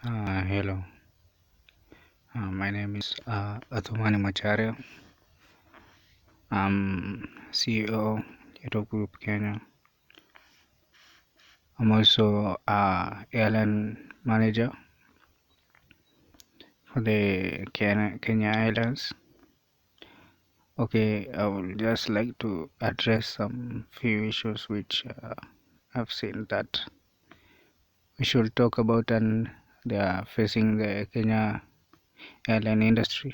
Hello, my name is Athumani Macharia. I'm CEO Europe Group Kenya. I'm also airline manager for the Kenya Airlines. Okay, I would just like to address some few issues which I've seen that we should talk about and they are facing the Kenya airline industry.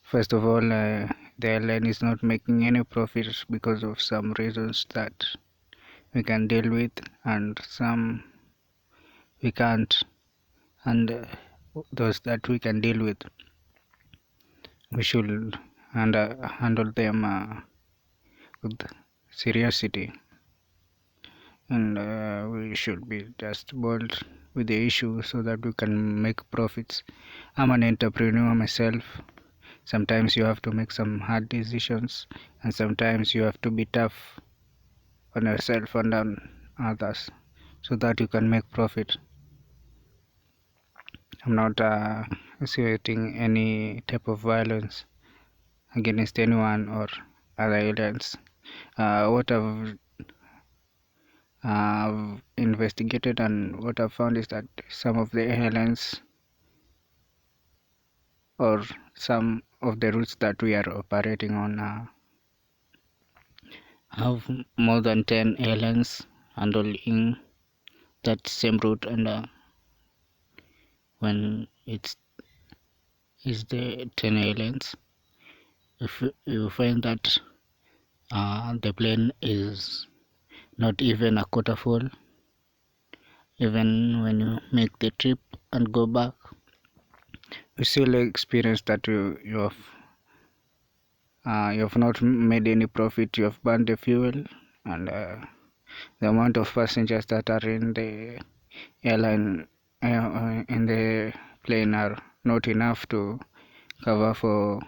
First of all, the airline is not making any profits because of some reasons that we can deal with and some we can't, and those that we can deal with we should handle them with seriously, and we should be just bold with the issue so that we can make profits. I'm an entrepreneur myself. Sometimes you have to make some hard decisions, and sometimes you have to be tough on yourself and on others so that you can make profit. I'm not insinuating any type of violence against anyone or other aliens. What I've investigated and what I've found is that some of the airlines or some of the routes that we are operating on have more than 10 airlines handling that same route, and when it's the 10 airlines, if you find that the plane is not even a quarter full, even when you make the trip and go back, you still experience that you have not made any profit. You have burned the fuel, and the amount of passengers that are in the airline in the plane are not enough to cover for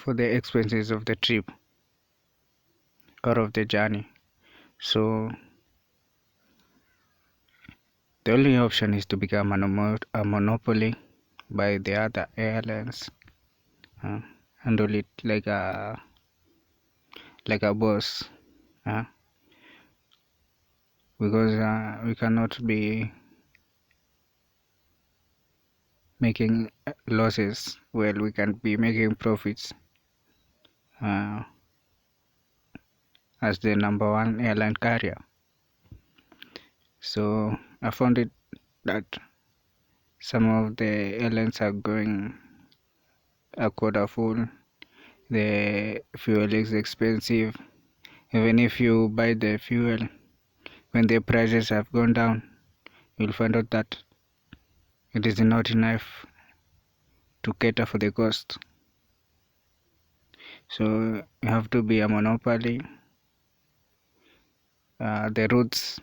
the expenses of the trip or of the journey. So the only option is to become a monopoly by the other airlines, handle it like a boss, because we cannot be making losses while we can be making profits uh, as the number one airline carrier. So I found it that some of the airlines are going a quarter full. The fuel is expensive. Even if you buy the fuel, when the prices have gone down, you'll find out that it is not enough to cater for the cost. So you have to be a monopoly. The routes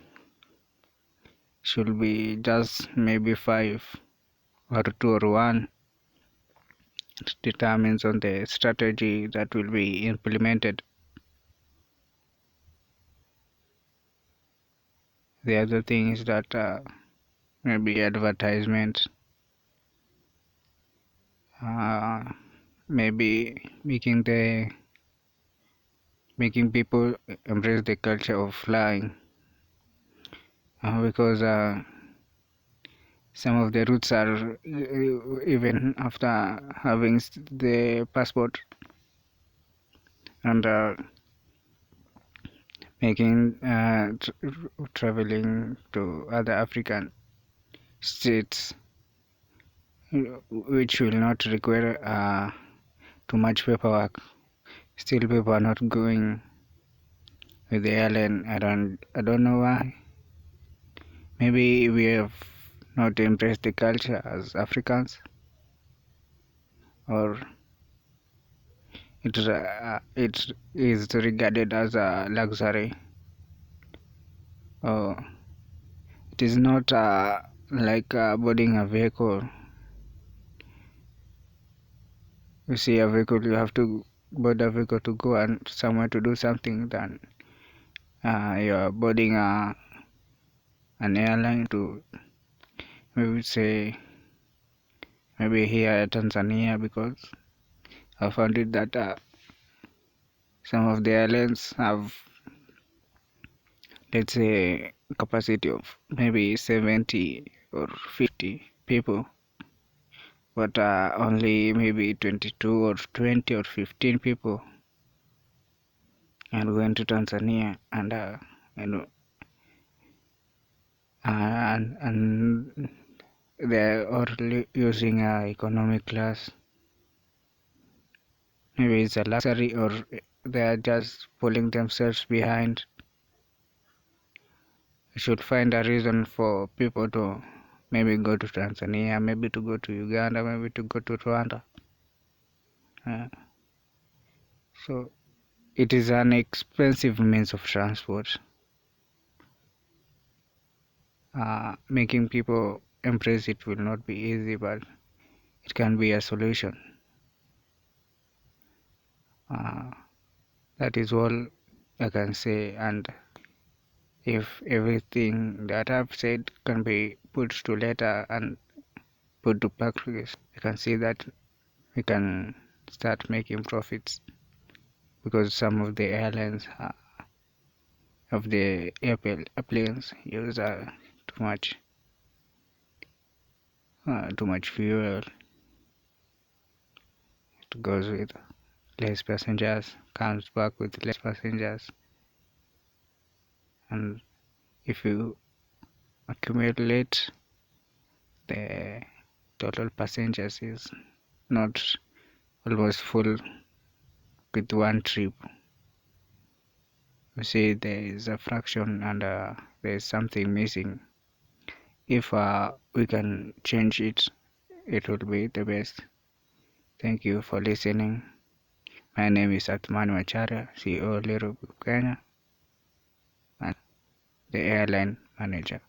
should be just maybe 5 or 2 or 1. It determines on the strategy that will be implemented. The other thing is that maybe advertisement, maybe making people embrace the culture of flying, because some of the routes are even after having the passport and making traveling to other African states, which will not require too much paperwork. Still, people are not going with the airline. I don't know why. Maybe we have not embraced the culture as Africans, or it is regarded as a luxury, or it is not like boarding a vehicle. You see a vehicle, you have to board a vehicle to go and somewhere to do something. Then you're boarding an airline to maybe say maybe here at Tanzania, because I found it that some of the airlines have, let's say, capacity of maybe 70 or 50 people, but only maybe 22 or 20 or 15 people and going to Tanzania, and you know and they're already using economic class. Maybe it's a luxury, or they're just pulling themselves behind. We should find a reason for people to maybe go to Tanzania, maybe to go to Uganda, maybe to go to Rwanda. Uh, so it is an expensive means of transport. Making people embrace it will not be easy, but it can be a solution. Uh, that is all I can say, and if everything that I've said can be put to letter and put to practice, you can see that we can start making profits, because some of the airlines of the airplanes use too much fuel. It goes with less passengers, comes back with less passengers, and if you accumulate the total passengers is not almost full with one trip. You see there is a fraction, and there is something missing. If we can change it, it will be the best. Thank you for listening. My name is Athumani Macharia, CEO LEROI Kenya, and the airline manager.